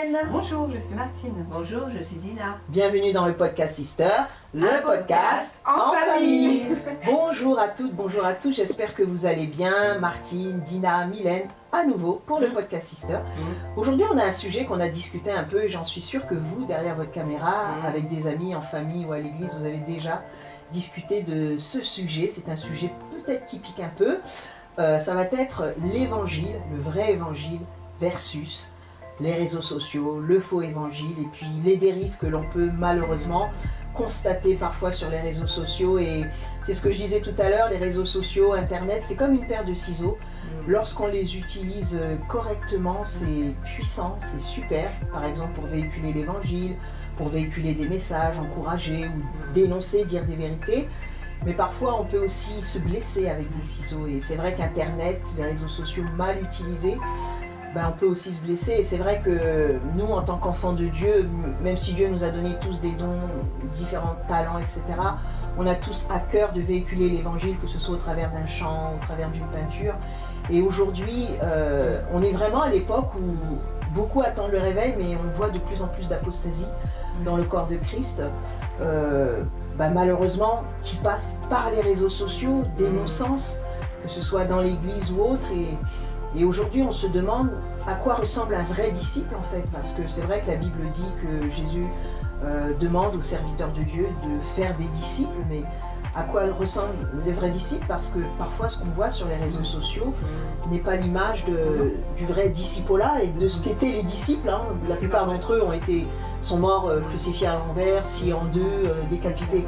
Mylène. Bonjour, je suis Martine. Bonjour, je suis Dina. Bienvenue dans le podcast Sister, le podcast en famille. Bonjour à toutes, bonjour à tous, j'espère que vous allez bien. Martine, Dina, Mylène, à nouveau pour le podcast Sister. Aujourd'hui, on a un sujet qu'on a discuté un peu et j'en suis sûre que vous, derrière votre caméra, avec des amis, en famille ou à l'église, vous avez déjà discuté de ce sujet. C'est un sujet peut-être qui pique un peu. Ça va être l'évangile, le vrai évangile versus les réseaux sociaux, le faux évangile et puis les dérives que l'on peut malheureusement constater parfois sur les réseaux sociaux. Et c'est ce que je disais tout à l'heure, les réseaux sociaux, internet, c'est comme une paire de ciseaux. Lorsqu'on les utilise correctement, c'est puissant, c'est super. Par exemple pour véhiculer l'évangile, pour véhiculer des messages, encourager ou dénoncer, dire des vérités. Mais parfois on peut aussi se blesser avec des ciseaux. Et c'est vrai qu'Internet, les réseaux sociaux mal utilisés, on peut aussi se blesser. Et c'est vrai que nous, en tant qu'enfants de Dieu, même si Dieu nous a donné tous des dons, différents talents, etc., on a tous à cœur de véhiculer l'évangile, que ce soit au travers d'un chant, au travers d'une peinture. Et aujourd'hui, on est vraiment à l'époque où beaucoup attendent le réveil, mais on voit de plus en plus d'apostasie dans le corps de Christ. Malheureusement, qui passe par les réseaux sociaux, des non-sens, que ce soit dans l'église ou autre. Et aujourd'hui, on se demande à quoi ressemble un vrai disciple, en fait, parce que c'est vrai que la Bible dit que Jésus demande aux serviteurs de Dieu de faire des disciples, mais à quoi ressemblent les vrais disciples? Parce que parfois, ce qu'on voit sur les réseaux sociaux n'est pas l'image du vrai disciple-là et de ce qu'étaient les disciples. La plupart d'entre eux sont morts crucifiés à l'envers, sciés en deux, décapités.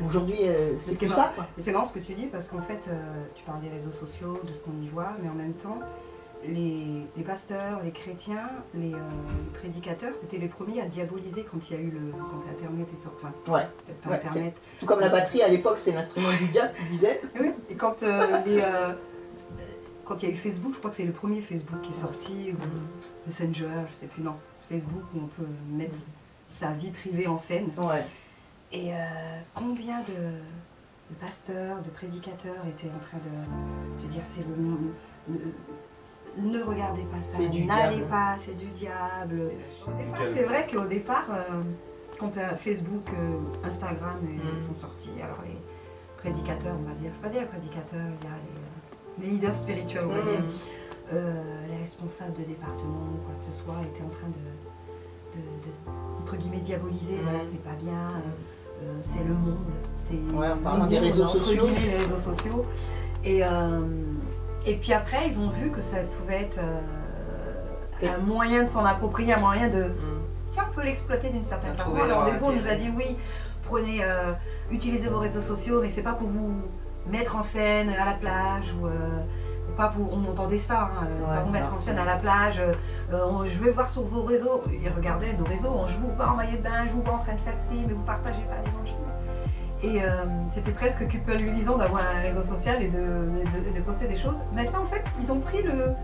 Aujourd'hui, c'est plus ça. C'est marrant ce que tu dis parce qu'en fait, tu parles des réseaux sociaux, de ce qu'on y voit, mais en même temps, les pasteurs, les chrétiens, les prédicateurs, c'était les premiers à diaboliser quand il y a eu quand Internet est sorti. Enfin, peut-être pas Internet. Tout comme la batterie à l'époque, c'est l'instrument du diable, tu disais. Oui, et quand il y a eu Facebook, je crois que c'est le premier Facebook qui est sorti, ou Messenger, je sais plus, non, Facebook, où on peut mettre sa vie privée en scène. Ouais. Et combien de pasteurs, de prédicateurs étaient en train de dire c'est le monde, ne regardez pas ça, n'allez pas, c'est du diable. C'est vrai qu'au départ, quand Facebook, Instagram sont sortis, alors les prédicateurs, on va dire, je ne vais pas dire les prédicateurs, il y a les leaders spirituels, on va dire, les responsables de département, quoi que ce soit, étaient en train de entre guillemets diaboliser, voilà, c'est pas bien. C'est le monde, c'est en parlant des réseaux sociaux. Les réseaux sociaux. Et puis après, ils ont vu que ça pouvait être un moyen de s'en approprier, un moyen de... Tiens, on peut l'exploiter d'une certaine façon. Alors au début, on nous a dit oui, utilisez vos réseaux sociaux, mais c'est pas pour vous mettre en scène à la plage ou pas pour... On entendait ça, pas vous mettre en scène à la plage. Je vais voir sur vos réseaux. Ils regardaient nos réseaux, je vous vois en maillot de bain, je vous vois en train de faire ci, mais vous partagez pas l'évangile. Et c'était presque culpabilisant d'avoir un réseau social et de poster des choses. Maintenant, en fait, ils ont pris le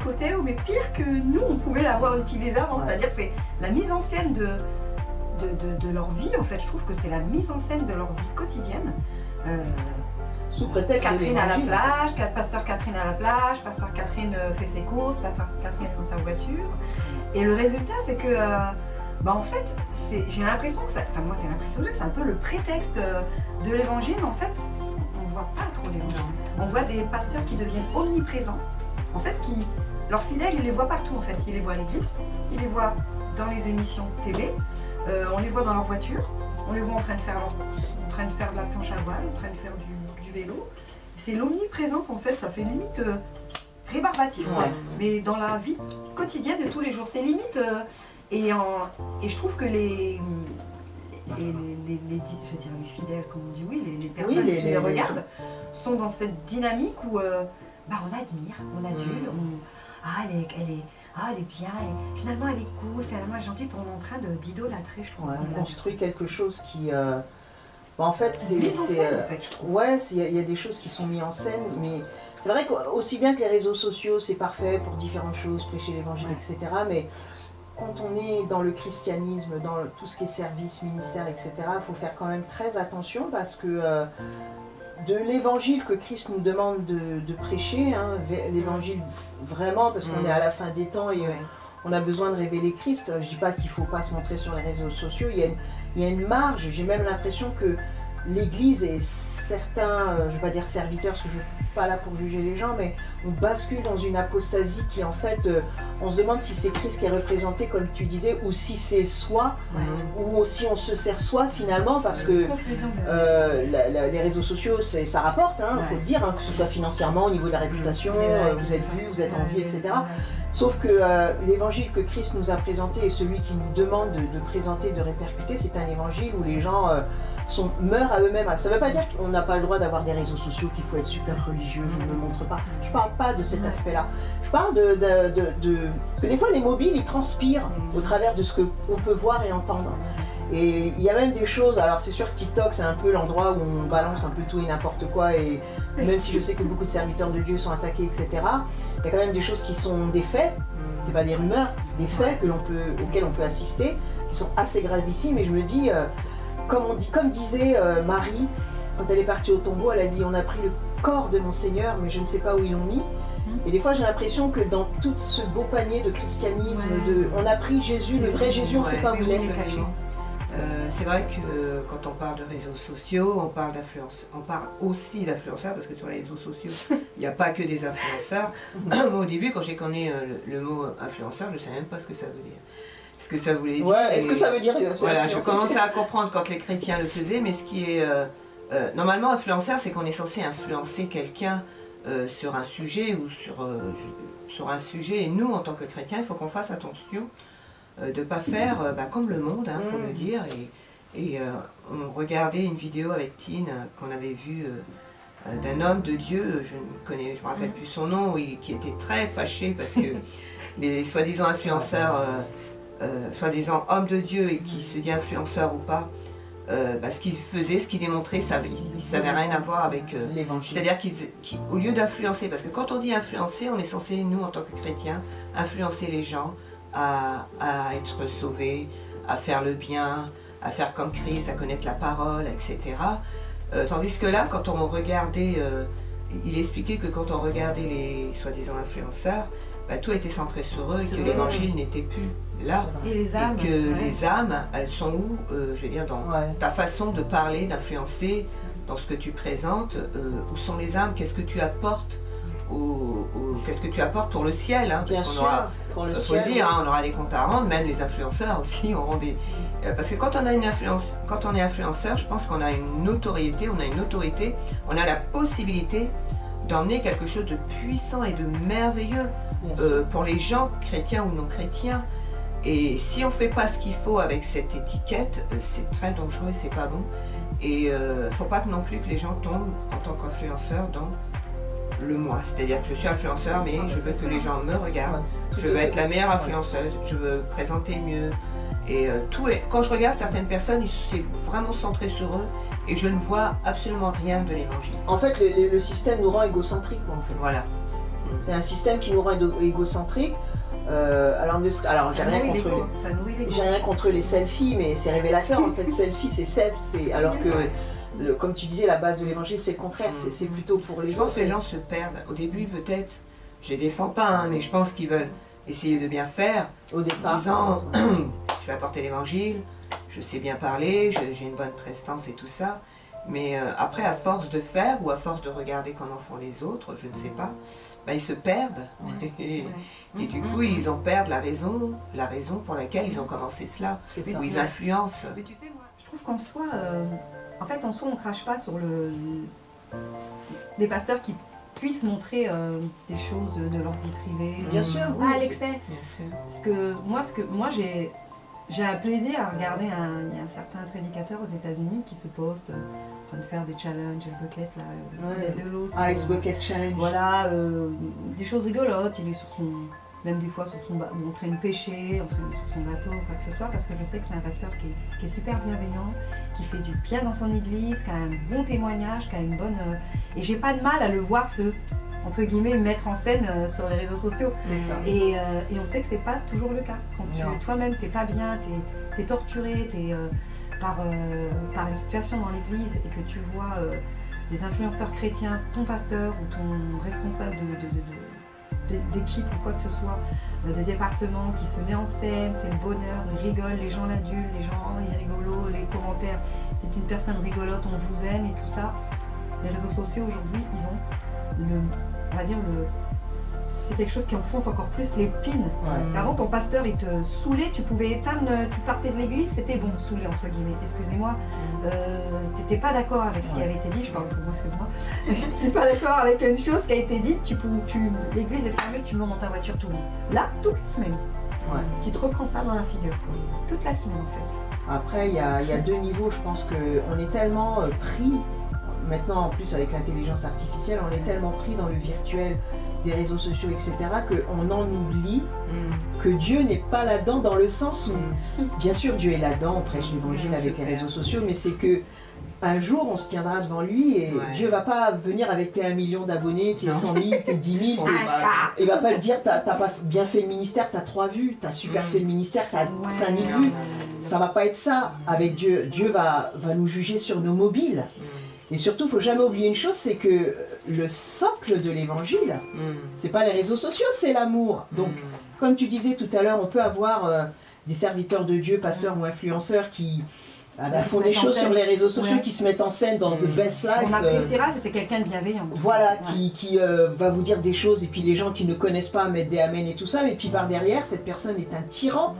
côté, mais pire que nous, on pouvait l'avoir utilisé avant. C'est-à-dire que c'est la mise en scène de leur vie, en fait. Je trouve que c'est la mise en scène de leur vie quotidienne. Sous prétexte Catherine à la plage, pasteur Catherine à la plage, pasteur Catherine fait ses courses, pasteur Catherine dans sa voiture. Et le résultat, c'est que, en fait, j'ai l'impression que moi c'est l'impression que c'est un peu le prétexte de l'évangile, mais en fait, on ne voit pas trop l'évangile. On voit des pasteurs qui deviennent omniprésents, en fait, leurs fidèles, ils les voient partout, en fait. Ils les voient à l'église, ils les voient dans les émissions télé, on les voit dans leur voiture, on les voit en train de faire leur course, en train de faire de la planche à voile, en train de faire du vélo. C'est l'omniprésence, en fait, ça fait limite rébarbatif, mais dans la vie quotidienne de tous les jours, c'est limite. Et je trouve que les fidèles, comme on dit, les personnes qui les regardent, sont dans cette dynamique où on admire, on adule, elle est bien, finalement elle est cool, finalement elle est gentille, on est en train d'idolâtrer, je trouve. On construit quelque chose qui... en fait, il y a des choses qui sont mises en scène, mais c'est vrai qu'aussi bien que les réseaux sociaux, c'est parfait pour différentes choses, prêcher l'évangile, etc. Mais quand on est dans le christianisme, dans tout ce qui est service, ministère, etc., il faut faire quand même très attention parce que de l'évangile que Christ nous demande de prêcher, l'évangile vraiment, parce qu'on est à la fin des temps et on a besoin de révéler Christ. Je dis pas qu'il faut pas se montrer sur les réseaux sociaux, il y a une marge. J'ai même l'impression que l'Église et certains, je ne vais pas dire serviteurs parce que je ne suis pas là pour juger les gens, mais on bascule dans une apostasie qui en fait, on se demande si c'est Christ qui est représenté comme tu disais, ou si c'est soi, ou si on se sert soi finalement, parce que les réseaux sociaux, ça rapporte, faut le dire, que ce soit financièrement, au niveau de la réputation, vous êtes vu, vous êtes en vue, etc. Sauf que l'évangile que Christ nous a présenté et celui qui nous demande de présenter, de répercuter, c'est un évangile où les gens meurent à eux-mêmes. Ça ne veut pas dire qu'on n'a pas le droit d'avoir des réseaux sociaux, qu'il faut être super religieux, je ne me montre pas. Je ne parle pas de cet aspect-là. Je parle parce que des fois les mobiles, ils transpirent au travers de ce qu'on peut voir et entendre. Et il y a même des choses, alors c'est sûr que TikTok c'est un peu l'endroit où on balance un peu tout et n'importe quoi, et même si je sais que beaucoup de serviteurs de Dieu sont attaqués, etc., il y a quand même des choses qui sont des faits, c'est pas des rumeurs, c'est des faits auxquels on peut assister, qui sont assez gravissimes, et je me dis, comme disait Marie, quand elle est partie au tombeau, elle a dit « on a pris le corps de mon Seigneur, mais je ne sais pas où ils l'ont mis ». Et des fois j'ai l'impression que dans tout ce beau panier de christianisme, on a pris Jésus, le vrai Jésus, on ne sait pas où il est. C'est vrai que quand on parle de réseaux sociaux, on parle aussi d'influenceurs, parce que sur les réseaux sociaux, il n'y a pas que des influenceurs. Moi, au début, quand j'ai connu le mot influenceur, je ne savais même pas ce que ça voulait dire. Ce que ça voulait dire. Ouais, est-ce que ça veut dire voilà, je commençais à comprendre quand les chrétiens le faisaient, mais ce qui est... normalement, influenceur, c'est qu'on est censé influencer quelqu'un sur un sujet ou sur un sujet, et nous, en tant que chrétiens, il faut qu'on fasse attention de ne pas faire comme le monde, faut le dire. Et on regardait une vidéo avec Tine qu'on avait vue d'un homme de Dieu, je me rappelle plus son nom, qui était très fâché parce que les soi-disant influenceurs, soi-disant hommes de Dieu et qui se dit influenceurs ou pas, ce qu'ils faisaient, ce qu'ils démontraient, ça n'avait rien à voir avec l'évangile. C'est-à-dire qu'au lieu d'influencer, parce que quand on dit influencer, on est censé, nous en tant que chrétiens, influencer les gens à être sauvés, à faire le bien, à faire comme Christ, à connaître la parole, etc. Tandis que là, quand on regardait, il expliquait que quand on regardait les soi-disant influenceurs, tout était centré sur eux et que l'évangile n'était plus là. Et les âmes. Et que les âmes, elles sont où je veux dire, dans ta façon de parler, d'influencer, dans ce que tu présentes, où sont les âmes, qu'est-ce que tu apportes qu'est-ce que tu apportes pour le ciel, Bien sûr, pour le faut ciel, le dire, on aura des comptes à rendre, même les influenceurs aussi auront des... parce que quand on est influenceur, je pense qu'on a une autorité, on a la possibilité d'emmener quelque chose de puissant et de merveilleux pour les gens, chrétiens ou non chrétiens. Et si on ne fait pas ce qu'il faut avec cette étiquette, c'est très dangereux et c'est pas bon. Et il ne faut pas non plus que les gens tombent en tant qu'influenceurs dans le moi. C'est-à-dire que je suis influenceur, mais je veux que les gens me regardent. Je veux être la meilleure influenceuse, je veux présenter mieux. Et quand je regarde certaines personnes, c'est vraiment centré sur eux et je ne vois absolument rien de l'évangile. En fait, le système nous rend égocentriques, en fait. Voilà. C'est un système qui nous rend égocentriques. Alors j'ai rien contre les selfies, mais c'est révélateur en fait. Selfie, c'est self, alors que comme tu disais, la base de l'évangile, c'est le contraire, c'est plutôt pour les gens. Je pense que les gens se perdent. Au début, peut-être, je les défends pas, mais je pense qu'ils veulent essayer de bien faire. Au départ, en disant, je vais apporter l'évangile, je sais bien parler, j'ai une bonne prestance et tout ça. Mais après, à force de faire ou à force de regarder comment font les autres, je ne sais pas, ils se perdent. Et du coup, ils en perdent la raison pour laquelle ils ont commencé cela, où ils influencent. Mais tu sais, moi, je trouve qu'en soi, on crache pas sur des pasteurs qui puissent montrer des choses de leur vie privée. Bien sûr. À l'excès. Parce que moi, j'ai un plaisir à regarder il y a un certain prédicateur aux États-Unis qui se poste en train de faire des challenges bucket là, de l'eau. Ice bucket challenge. Voilà, des choses rigolotes. Il est même des fois en train de pêcher, sur son bateau, quoi que ce soit, parce que je sais que c'est un pasteur qui est super bienveillant, qui fait du bien dans son église, qui a un bon témoignage, qui a une bonne... Et j'ai pas de mal à le voir entre guillemets, mettre en scène sur les réseaux sociaux. Et on sait que c'est pas toujours le cas. Quand toi-même t'es pas bien, t'es torturé, par une situation dans l'église et que tu vois des influenceurs chrétiens, ton pasteur ou ton responsable d'équipe ou quoi que ce soit, de département qui se met en scène, c'est le bonheur, il rigole, les gens l'adulent, les gens, il est rigolo, les commentaires, c'est une personne rigolote, on vous aime et tout ça. Les réseaux sociaux aujourd'hui, ils ont on va dire c'est quelque chose qui enfonce encore plus l'épine. Avant, ton pasteur, il te saoulait, tu pouvais éteindre, tu partais de l'église, c'était bon, saoulé entre guillemets. Excusez-moi, t'étais pas d'accord avec ce qui avait été dit, je parle pour moi, excuse-moi. C'est pas d'accord avec une chose qui a été dite, l'église est fermée, tu montes dans ta voiture tout le monde. Là, toute la semaine. Tu te reprends ça dans la figure, quoi. Toute la semaine en fait. Après, il y a deux niveaux, je pense qu'on est tellement pris, maintenant en plus avec l'intelligence artificielle, on est tellement pris dans le virtuel, des réseaux sociaux, etc., qu'on en oublie que Dieu n'est pas là-dedans, dans le sens où, bien sûr, Dieu est là-dedans, on prêche l'évangile avec les réseaux sociaux, mais c'est que un jour, on se tiendra devant lui et Dieu va pas venir avec tes 1 million d'abonnés, tes 100 000, tes 10 000, et va pas te dire, t'as pas bien fait le ministère, t'as 3 vues, t'as super fait le ministère, t'as 5 000 vues. Ça va pas être ça avec Dieu. Dieu va nous juger sur nos mobiles. Et surtout, il ne faut jamais oublier une chose, c'est que le socle de l'évangile, c'est pas les réseaux sociaux, c'est l'amour. Donc, comme tu disais tout à l'heure, on peut avoir des serviteurs de Dieu, pasteurs ou influenceurs qui font des choses sur les réseaux sociaux, qui se mettent en scène dans de best life. On appréciera si c'est quelqu'un de bienveillant. Voilà, qui va vous dire des choses, et puis les gens qui ne connaissent pas mettent des amens et tout ça, mais puis par derrière, cette personne est un tyran.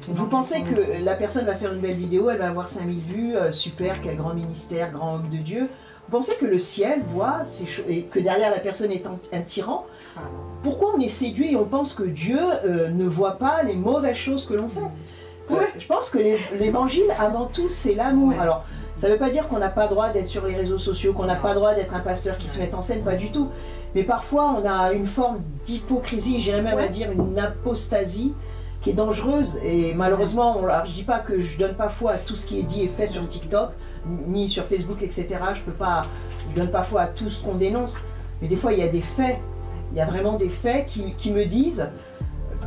Vous pensez que la personne va faire une belle vidéo, elle va avoir 5000 vues, super, quel grand ministère, grand homme de Dieu. Vous pensez que le ciel voit ces choses, et que derrière la personne est un tyran? Pourquoi on est séduit et on pense que Dieu ne voit pas les mauvaises choses que l'on fait? Je pense que l'évangile, avant tout, c'est l'amour. Alors, ça ne veut pas dire qu'on n'a pas le droit d'être sur les réseaux sociaux, qu'on n'a pas le droit d'être un pasteur qui se met en scène, pas du tout. Mais parfois, on a une forme d'hypocrisie, j'irais même à dire une apostasie, qui est dangereuse. Et malheureusement, alors, je ne dis pas que je ne donne pas foi à tout ce qui est dit et fait sur TikTok, ni sur Facebook, etc. Je ne donne pas foi à tout ce qu'on dénonce. Mais des fois, il y a des faits. Il y a vraiment des faits qui me disent,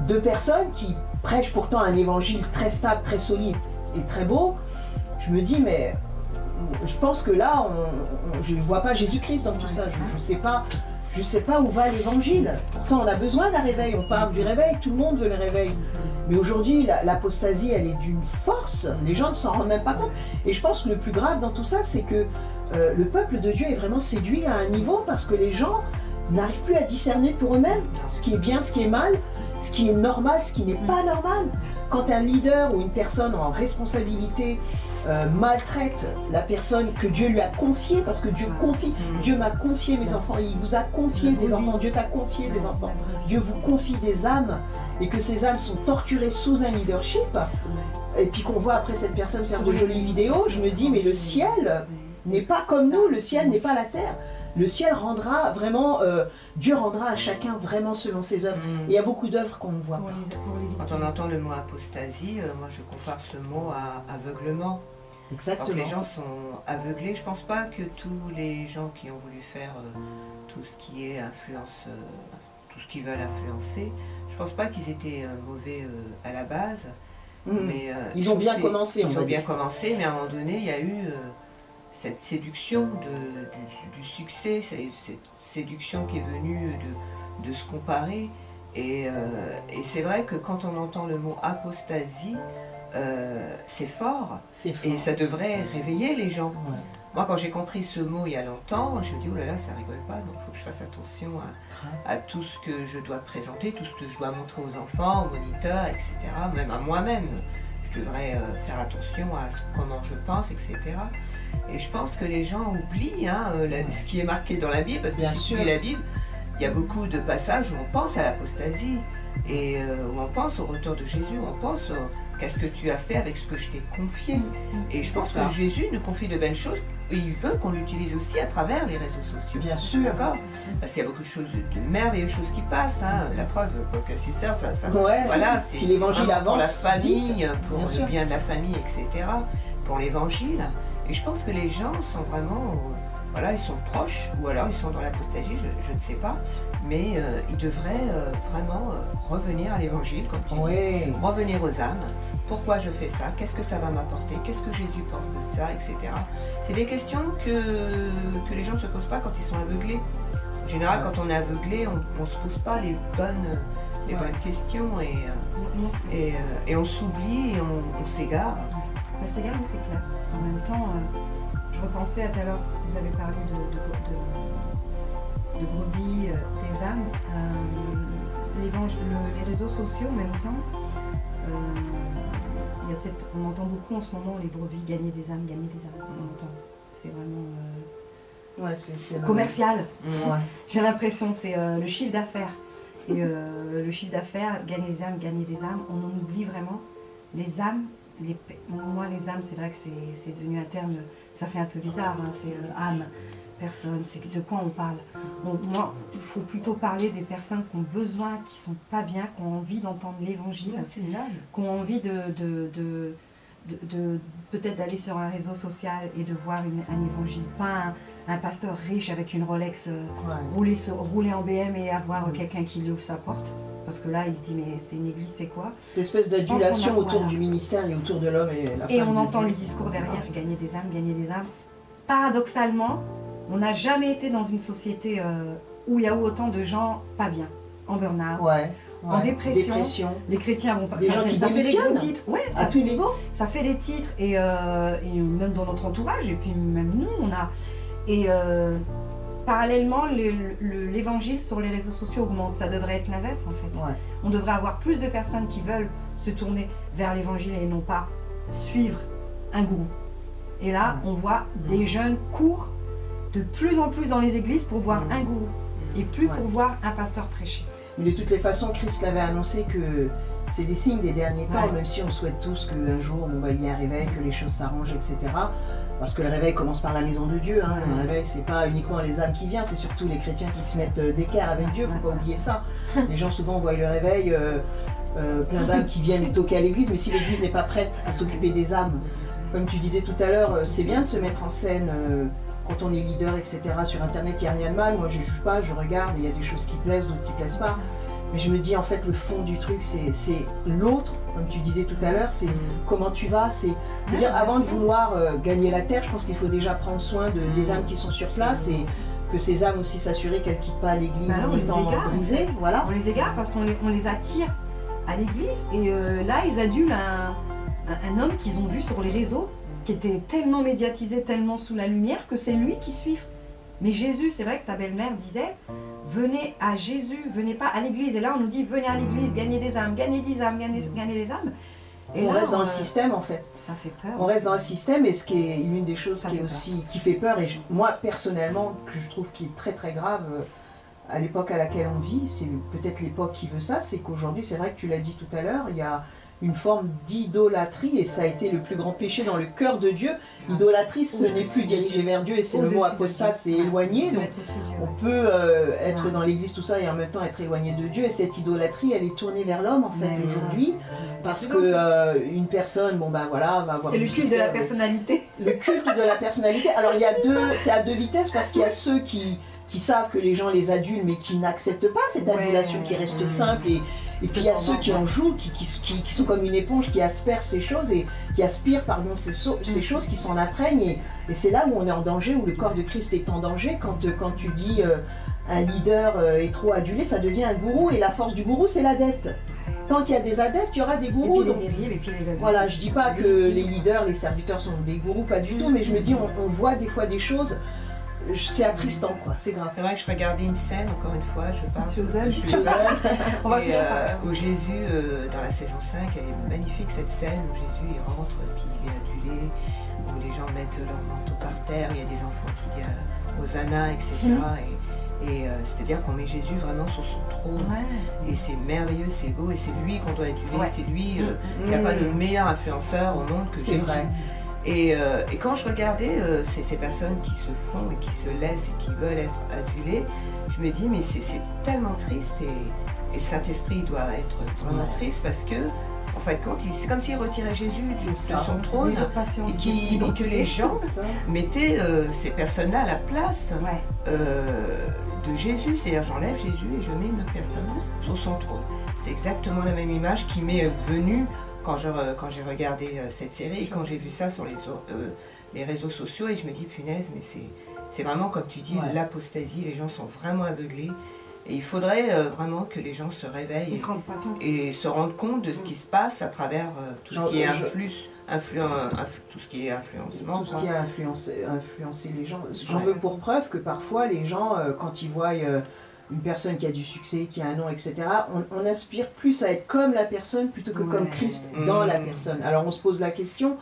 de personnes qui prêchent pourtant un évangile très stable, très solide et très beau, je me dis, mais je pense que là, je ne vois pas Jésus-Christ dans tout ça. Je sais pas où va l'évangile. Pourtant, on a besoin d'un réveil. On parle du réveil, tout le monde veut le réveil. Mais aujourd'hui, l'apostasie, elle est d'une force. Les gens ne s'en rendent même pas compte. Et je pense que le plus grave dans tout ça, c'est que le peuple de Dieu est vraiment séduit à un niveau parce que les gens n'arrivent plus à discerner pour eux-mêmes ce qui est bien, ce qui est mal, ce qui est normal, ce qui n'est pas normal. Quand un leader ou une personne en responsabilité maltraite la personne que Dieu lui a confiée, parce que Dieu confie, Dieu m'a confié mes enfants, il vous a confié des enfants, Dieu t'a confié des enfants, Dieu vous confie des âmes, et que ces âmes sont torturées sous un leadership, et puis qu'on voit après cette personne faire de jolies vidéos, je me dis, mais le ciel n'est pas comme nous, le ciel n'est pas la terre. Le ciel rendra vraiment, Dieu rendra à chacun vraiment selon ses œuvres. Et il y a beaucoup d'œuvres qu'on ne voit pas. Quand on entend le mot apostasie, moi je compare ce mot à aveuglement. Exactement. Quand les gens sont aveuglés, je ne pense pas que tous les gens qui ont voulu faire tout ce qui est influence, tout ce qu'ils veulent influencer, je ne pense pas qu'ils étaient mauvais à la base. Mais, ils ont bien commencé. Ils ont bien commencé, mais à un moment donné, il y a eu cette séduction du succès, cette séduction qui est venue de se comparer. Et c'est vrai que quand on entend le mot apostasie, c'est fort. Et ça devrait réveiller les gens. Ouais. Moi, quand j'ai compris ce mot il y a longtemps, je me dis, oh là là, ça rigole pas, donc il faut que je fasse attention à tout ce que je dois présenter, tout ce que je dois montrer aux enfants, aux moniteurs, etc. Même à moi-même, je devrais faire attention à comment je pense, etc. Et je pense que les gens oublient ce qui est marqué dans la Bible, parce que si tu lis la Bible, il y a beaucoup de passages où on pense à l'apostasie, et où on pense au retour de Jésus, où on pense qu'est-ce que tu as fait avec ce que je t'ai confié. Et je pense que Jésus nous confie de belles choses, et il veut qu'on l'utilise aussi à travers les réseaux sociaux. Bien sûr. D'accord ? Parce qu'il y a beaucoup de choses, de merveilleuses choses qui passent. La preuve, Podcast Sister, ça voilà, c'est l'évangile avance pour la famille, vite, pour le bien de la famille, etc. Pour l'évangile. Et je pense que les gens sont vraiment, ils sont proches, ou alors ils sont dans l'apostasie, je ne sais pas. Mais ils devraient vraiment revenir à l'évangile, comme tu dis, revenir aux âmes. Pourquoi je fais ça? Qu'est-ce que ça va m'apporter? Qu'est-ce que Jésus pense de ça, etc. C'est des questions que les gens ne se posent pas quand ils sont aveuglés. En général, quand on est aveuglé, on ne se pose pas les bonnes questions et on s'oublie et on s'égare. On s'égare, mais c'est clair. En même temps, je repensais à tout à l'heure, vous avez parlé de brebis, des âmes. Les réseaux sociaux, en même temps, on entend beaucoup en ce moment les brebis gagner des âmes. On entend. C'est vraiment c'est commercial. Ouais. J'ai l'impression, c'est le chiffre d'affaires. Et le chiffre d'affaires, gagner des âmes, on en oublie vraiment. Les âmes, moi les âmes, c'est vrai que c'est devenu un terme, ça fait un peu bizarre, hein, c'est âme, personne, c'est de quoi on parle. Donc moi, il faut plutôt parler des personnes qui ont besoin, qui sont pas bien, qui ont envie d'entendre l'évangile, qui ont envie de peut-être d'aller sur un réseau social et de voir un évangile, pas un pasteur riche avec une Rolex rouler en BM et avoir quelqu'un qui lui ouvre sa porte. Parce que là, il se dit, mais c'est une église, c'est quoi? Cette espèce d'adulation autour du ministère et autour de l'homme et la femme. Et on entend le discours derrière, gagner des âmes. Paradoxalement, on n'a jamais été dans une société où il y a eu autant de gens pas bien, en burn-out, en dépression. Les chrétiens vont pas. Des gens qui ça fait des gros démissionnent titres. Ouais, à tous niveaux. Ça fait des titres et même dans notre entourage et puis même nous, on a. Et parallèlement, l'évangile sur les réseaux sociaux augmente. Ça devrait être l'inverse en fait. Ouais. On devrait avoir plus de personnes qui veulent se tourner vers l'évangile et non pas suivre un gourou. Et là, on voit des jeunes courent de plus en plus dans les églises pour voir un gourou et plus pour voir un pasteur prêcher. Mais de toutes les façons, Christ l'avait annoncé que c'est des signes des derniers temps, même si on souhaite tous qu'un jour il y ait un réveil, que les choses s'arrangent, etc. Parce que le réveil commence par la maison de Dieu. Hein. Le réveil, c'est pas uniquement les âmes qui viennent, c'est surtout les chrétiens qui se mettent d'équerre avec Dieu. Faut pas oublier ça. Les gens souvent voient le réveil, plein d'âmes qui viennent toquer à l'église, mais si l'église n'est pas prête à s'occuper des âmes, comme tu disais tout à l'heure, c'est bien de se mettre en scène quand on est leader, etc. Sur Internet, il n'y a rien de mal. Moi, je ne juge pas, je regarde, il y a des choses qui plaisent, d'autres qui ne plaisent pas. Mais je me dis, en fait, le fond du truc, c'est l'autre, comme tu disais tout à l'heure, c'est comment tu vas. Avant de vouloir gagner la terre, je pense qu'il faut déjà prendre soin des âmes qui sont sur place et que ces âmes aussi s'assurer qu'elles ne quittent pas l'église en étant brisées. Voilà. On les égare parce qu'on les attire à l'église et là, ils adulent un homme qu'ils ont vu sur les réseaux qui était tellement médiatisé, tellement sous la lumière que c'est lui qui suivent. Mais Jésus, c'est vrai que ta belle-mère disait, venez à Jésus, venez pas à l'église. Et là, on nous dit, venez à l'église, gagnez des âmes, gagnez des âmes, gagnez des âmes. Et on reste dans le système en fait. Ça fait peur. On reste dans le système et ce qui est l'une des choses qui fait peur et moi personnellement que je trouve qui est très très grave à l'époque à laquelle on vit, c'est peut-être l'époque qui veut ça, c'est qu'aujourd'hui, c'est vrai que tu l'as dit tout à l'heure, il y a une forme d'idolâtrie et ça a été le plus grand péché dans le cœur de Dieu. L'idolâtrie, ce n'est plus dirigé vers Dieu et c'est le mot apostate, c'est éloigné. Donc on peut être dans l'église, tout ça, et en même temps être éloigné de Dieu. Et cette idolâtrie, elle est tournée vers l'homme en fait aujourd'hui. Parce que une personne, va avoir... C'est le culte de la personnalité. Le culte de la personnalité. Alors c'est à deux vitesses parce qu'il y a ceux qui savent que les gens les adulent mais qui n'acceptent pas cette adulation qui reste simple et puis il y a ceux qui en jouent, qui sont comme une éponge, qui aspergent ces choses et qui aspirent ces choses, qui s'en imprègnent et c'est là où on est en danger, où le corps de Christ est en danger quand tu dis un leader est trop adulé, ça devient un gourou et la force du gourou c'est l'adepte. Tant qu'il y a des adeptes, il y aura des gourous. Et puis les dérives, et puis les adeptes. Voilà, je dis pas que les leaders, les serviteurs sont des gourous, pas du tout, mais je me dis on voit des fois des choses. C'est attristant, quoi, c'est grave. C'est vrai que je regardais une scène, encore une fois, je parle Joseph. On va où Jésus, dans la saison 5, elle est magnifique cette scène où Jésus il rentre, puis il est adulé, où les gens mettent leur manteau par terre, il y a des enfants qui disent Hosanna, etc. C'est-à-dire qu'on met Jésus vraiment sur son trône. Et c'est merveilleux, c'est beau, et c'est lui qu'on doit aduler, c'est lui, il n'y a pas de meilleur influenceur au monde que Jésus. Vrai. Et quand je regardais ces personnes qui se font et qui se laissent et qui veulent être adulées, je me dis mais c'est tellement triste et le Saint-Esprit doit être vraiment triste parce que en fait c'est comme s'il retirait Jésus de son trône et que les gens mettaient ces personnes-là à la place de Jésus, c'est-à-dire j'enlève Jésus et je mets une autre personne sur son trône. C'est exactement la même image qui m'est venue quand j'ai regardé cette série et quand j'ai vu ça sur les réseaux sociaux et je me dis punaise mais C'est vraiment, comme tu dis, l'apostasie. Les gens sont vraiment aveuglés. Et il faudrait vraiment que les gens se réveillent et se rendent compte de ce qui se passe à travers tout ce qui est tout ce qui est influencement. Tout ce qui a influencé les gens. J'en veux pour preuve que parfois les gens, quand ils voient une personne qui a du succès, qui a un nom, etc., on aspire plus à être comme la personne plutôt que comme Christ dans la personne. Alors on se pose la question,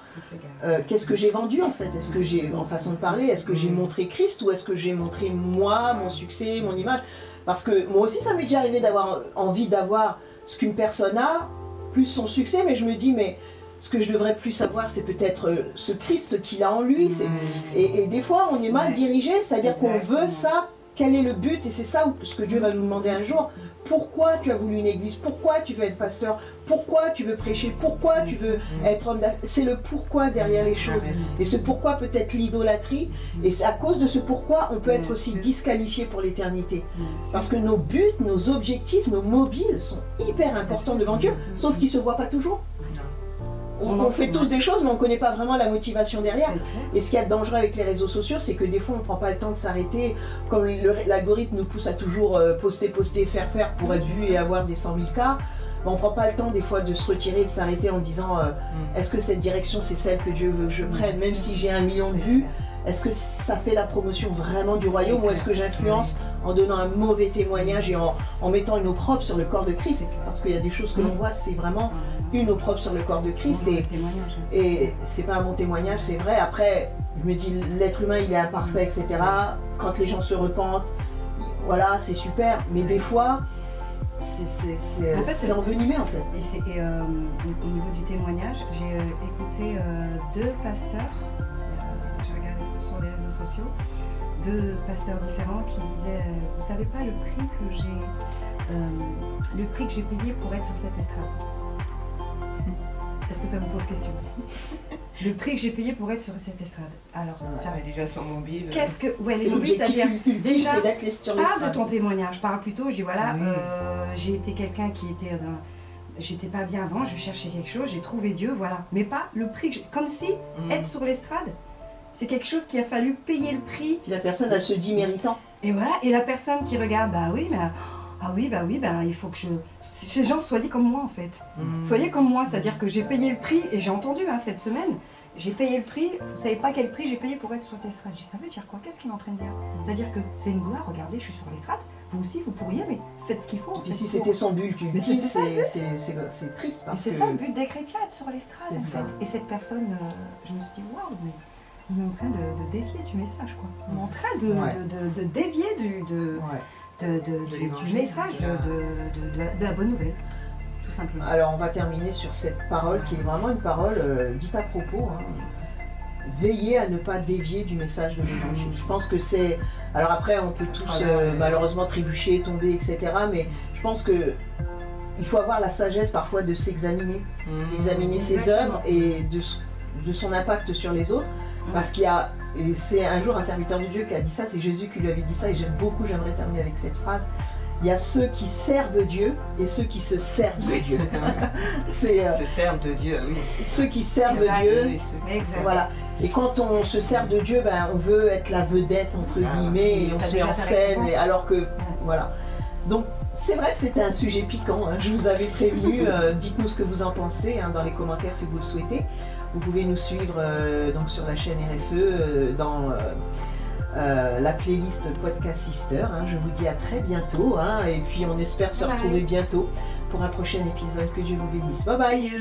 qu'est-ce que j'ai vendu en fait? Est-ce que j'ai, en façon de parler, est-ce que j'ai montré Christ ou est-ce que j'ai montré moi, mon succès, mon image? Parce que moi aussi ça m'est déjà arrivé d'avoir envie d'avoir ce qu'une personne a, plus son succès, mais je me dis mais ce que je devrais plus savoir c'est peut-être ce Christ qu'il a en lui. Et des fois on est mal dirigé, c'est-à-dire qu'on veut ça, quel est le but? Et c'est ça ce que Dieu va nous demander un jour. Pourquoi tu as voulu une église? Pourquoi tu veux être pasteur? Pourquoi tu veux prêcher? Pourquoi tu veux être homme d'affaires? C'est le pourquoi derrière les choses. Et ce pourquoi peut être l'idolâtrie. Et c'est à cause de ce pourquoi on peut être aussi disqualifié pour l'éternité. Parce que nos buts, nos objectifs, nos mobiles sont hyper importants devant Dieu, sauf qu'ils ne se voient pas toujours. On fait tous des choses, mais on ne connaît pas vraiment la motivation derrière. Et ce qu'il y a de dangereux avec les réseaux sociaux, c'est que des fois, on ne prend pas le temps de s'arrêter. Comme l'algorithme nous pousse à toujours poster, faire pour être vu et avoir des 100 000 cas, on ne prend pas le temps des fois de se retirer et de s'arrêter en disant est-ce que cette direction, c'est celle que Dieu veut que je prenne? Même si j'ai 1 million de vues, est-ce que ça fait la promotion vraiment du royaume? Ou est-ce que j'influence en donnant un mauvais témoignage et en mettant une opprobre sur le corps de Christ? Parce qu'il y a des choses que l'on voit, c'est vraiment une opprobre sur le corps de Christ. Et c'est pas un bon témoignage, c'est vrai. Après, je me dis, l'être humain, il est imparfait, etc. Quand les gens se repentent, voilà, c'est super. Mais des fois, c'est envenimé en fait. Et au niveau du témoignage, j'ai écouté 2 pasteurs, j'ai regardé sur les réseaux sociaux, 2 pasteurs différents qui disaient vous savez pas le prix que j'ai payé pour être sur cette estrade. Est-ce que ça vous pose question ça? Le prix que j'ai payé pour être sur cette estrade. Alors, déjà sur mobile. Qu'est-ce que les mobiles, c'est-à-dire déjà parle de ton témoignage, parle plutôt. Je dis voilà, j'ai été quelqu'un qui était j'étais pas bien avant, je cherchais quelque chose, j'ai trouvé Dieu, voilà. Mais pas le prix que comme si être sur l'estrade, c'est quelque chose qui a fallu payer le prix. Puis la personne, elle se dit méritant. Et voilà, et la personne qui regarde, il faut que ces gens soient comme moi en fait. Soyez comme moi, c'est-à-dire que j'ai payé le prix, et j'ai entendu cette semaine, j'ai payé le prix, vous savez pas quel prix j'ai payé pour être sur cette estrade. J'ai dit, ça veut dire quoi? Qu'est-ce qu'il est en train de dire? C'est-à-dire que c'est une gloire, regardez, je suis sur l'estrade, vous aussi vous pourriez, mais faites ce qu'il faut. Et si c'était son but, tu dis, c'est triste. Et c'est ça le but des chrétiens, être sur l'estrade en fait. Et cette personne, je me suis dit, waouh, mais on est en train de dévier du message quoi. On est en train de dévier du message de la bonne nouvelle, tout simplement. Alors on va terminer sur cette parole qui est vraiment une parole dite à propos. Veillez à ne pas dévier du message de l'évangile. Je pense que c'est... Alors après on peut tous malheureusement trébucher, tomber, etc. Mais je pense que il faut avoir la sagesse parfois de s'examiner, d'examiner ses œuvres et de son impact sur les autres. Parce qu'il y a... Et c'est un jour un serviteur de Dieu qui a dit ça, c'est Jésus qui lui avait dit ça, et j'aimerais terminer avec cette phrase. Il y a ceux qui servent Dieu et ceux qui se servent de Dieu. Se servent de Dieu, oui. Ceux qui servent Dieu, voilà. Et quand on se sert de Dieu, on veut être la vedette entre guillemets, et on se met en scène, alors que, voilà. Donc c'est vrai que c'était un sujet piquant, je vous avais prévenu, dites-nous ce que vous en pensez dans les commentaires si vous le souhaitez. Vous pouvez nous suivre donc sur la chaîne RFE dans la playlist Podcast Sister. Je vous dis à très bientôt et puis on espère se retrouver bientôt pour un prochain épisode. Que Dieu vous bénisse. Bye bye.